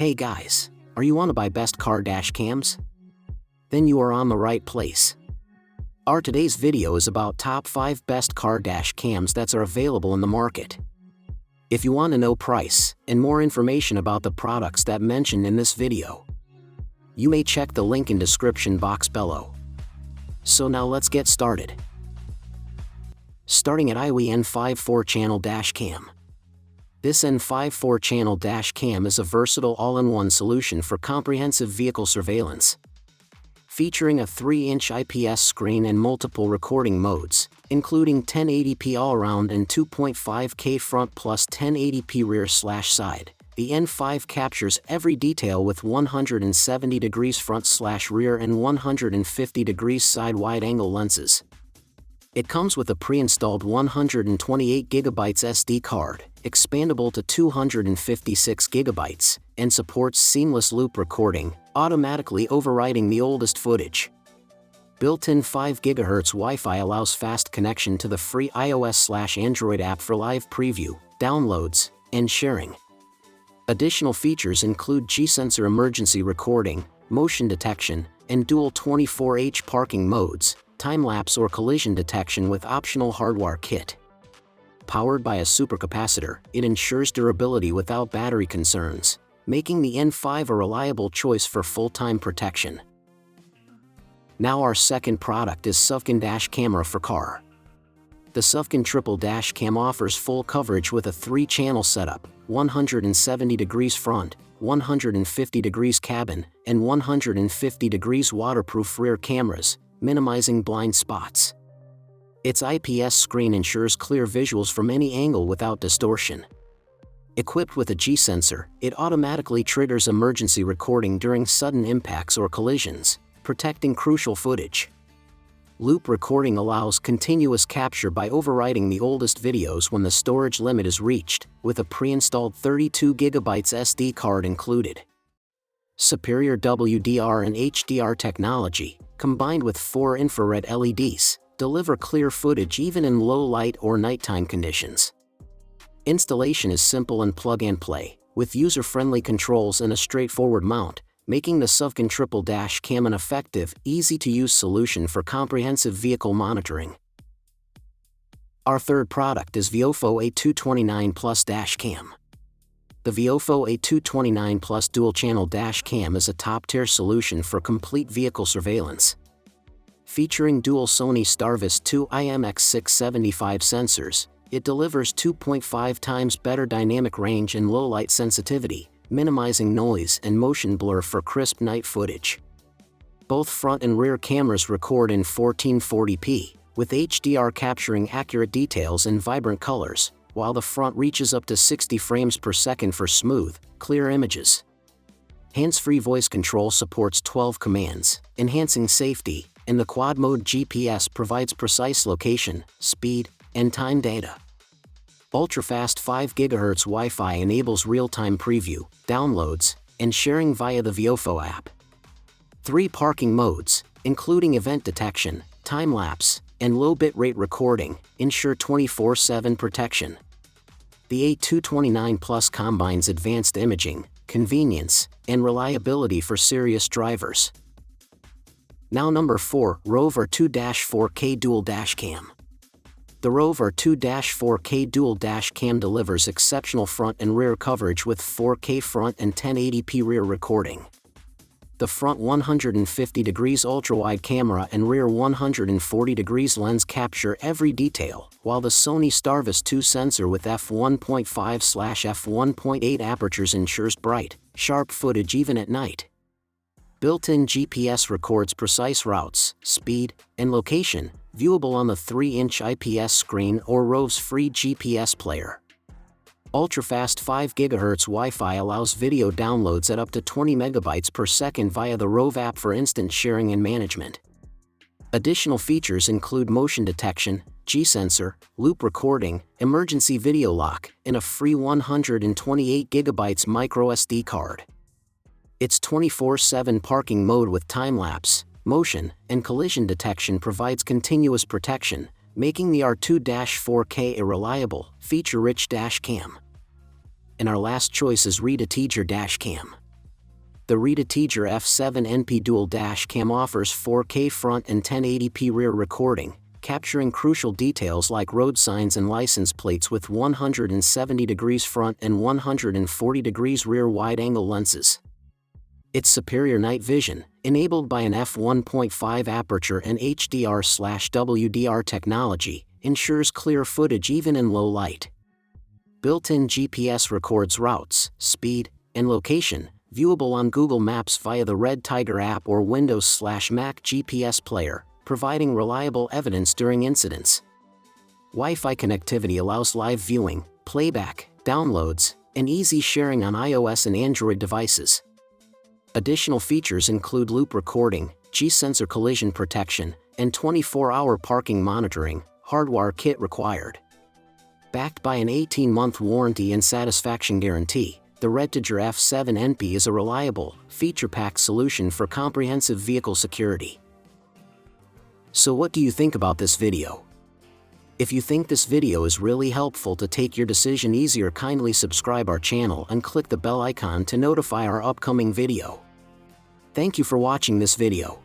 Hey guys, are you want to buy best car dash cams? Then you are on the right place. Our today's video is about top 5 best car dash cams that are available in the market. If you want to know price and more information about the products that mentioned in this video, you may check the link in description box below. So now let's get started. Starting at Iiwey N5 4-channel dash cam. This N5 4-channel dash cam is a versatile all-in-one solution for comprehensive vehicle surveillance. Featuring a 3-inch IPS screen and multiple recording modes, including 1080p all-around and 2.5K front plus 1080p rear/side, the N5 captures every detail with 170 degrees front/rear and 150 degrees side wide-angle lenses. It comes with a pre-installed 128GB SD card, expandable to 256GB, and supports seamless loop recording, automatically overwriting the oldest footage. Built-in 5 GHz Wi-Fi allows fast connection to the free iOS/Android app for live preview, downloads, and sharing. Additional features include G-sensor emergency recording, motion detection, and dual 24H parking modes, time-lapse or collision detection with optional hardware kit. Powered by a supercapacitor, it ensures durability without battery concerns, making the N5 a reliable choice for full-time protection. Now our second product is Suvcon Dash Camera for Car. The Suvcon Triple Dash Cam offers full coverage with a 3-channel setup, 170 degrees front, 150 degrees cabin, and 150 degrees waterproof rear cameras, minimizing blind spots. Its IPS screen ensures clear visuals from any angle without distortion. Equipped with a G-sensor, it automatically triggers emergency recording during sudden impacts or collisions, protecting crucial footage. Loop recording allows continuous capture by overwriting the oldest videos when the storage limit is reached, with a pre-installed 32GB SD card included. Superior WDR and HDR technology, combined with 4 infrared LEDs, deliver clear footage even in low light or nighttime conditions. Installation is simple and plug-and-play, with user-friendly controls and a straightforward mount, making the Suvcon Triple Dash Cam an effective, easy-to-use solution for comprehensive vehicle monitoring. Our third product is Viofo A229 Plus Dash Cam. The Viofo A229 Plus dual-channel dash cam is a top-tier solution for complete vehicle surveillance. Featuring dual Sony Starvis 2 IMX675 sensors, it delivers 2.5 times better dynamic range and low-light sensitivity, minimizing noise and motion blur for crisp night footage. Both front and rear cameras record in 1440p, with HDR capturing accurate details in vibrant colors, while the front reaches up to 60 frames per second for smooth, clear images. Hands-free voice control supports 12 commands, enhancing safety, and the quad-mode GPS provides precise location, speed, and time data. Ultra-fast 5 GHz Wi-Fi enables real-time preview, downloads, and sharing via the Viofo app. 3 parking modes, including event detection, time-lapse, and low bitrate recording, ensure 24/7 protection. The A229 Plus combines advanced imaging, convenience, and reliability for serious drivers. Now number 4, Rove R2-4K Dual Dash Cam. The Rove R2-4K Dual Dash Cam delivers exceptional front and rear coverage with 4K front and 1080p rear recording. The front 150 degrees ultra-wide camera and rear 140 degrees lens capture every detail, while the Sony Starvis 2 sensor with f1.5/f1.8 apertures ensures bright, sharp footage even at night. Built-in GPS records precise routes, speed, and location, viewable on the 3-inch IPS screen or Rove's free GPS player. Ultra-fast 5 GHz Wi-Fi allows video downloads at up to 20 MB per second via the Rove app for instant sharing and management. Additional features include motion detection, G-sensor, loop recording, emergency video lock, and a free 128GB microSD card. Its 24/7 parking mode with time-lapse, motion, and collision detection provides continuous protection, making the R2-4K a reliable, feature-rich dash cam. And our last choice is Reditiger Dash Cam. The Reditiger F7NP Dual Dash Cam offers 4K front and 1080p rear recording, capturing crucial details like road signs and license plates with 170 degrees front and 140 degrees rear wide-angle lenses. Its superior night vision, enabled by an f1.5 aperture and HDR/WDR technology, ensures clear footage even in low light. Built-in GPS records routes, speed, and location, viewable on Google Maps via the Reditiger app or Windows/Mac GPS player, providing reliable evidence during incidents. Wi-Fi connectivity allows live viewing, playback, downloads, and easy sharing on iOS and Android devices. Additional features include loop recording, G-sensor collision protection, and 24-hour parking monitoring, hardware kit required. Backed by an 18-month warranty and satisfaction guarantee, the Reditiger F7NP is a reliable, feature-packed solution for comprehensive vehicle security. So what do you think about this video? If you think this video is really helpful to take your decision easier, kindly subscribe our channel and click the bell icon to notify our upcoming video. Thank you for watching this video.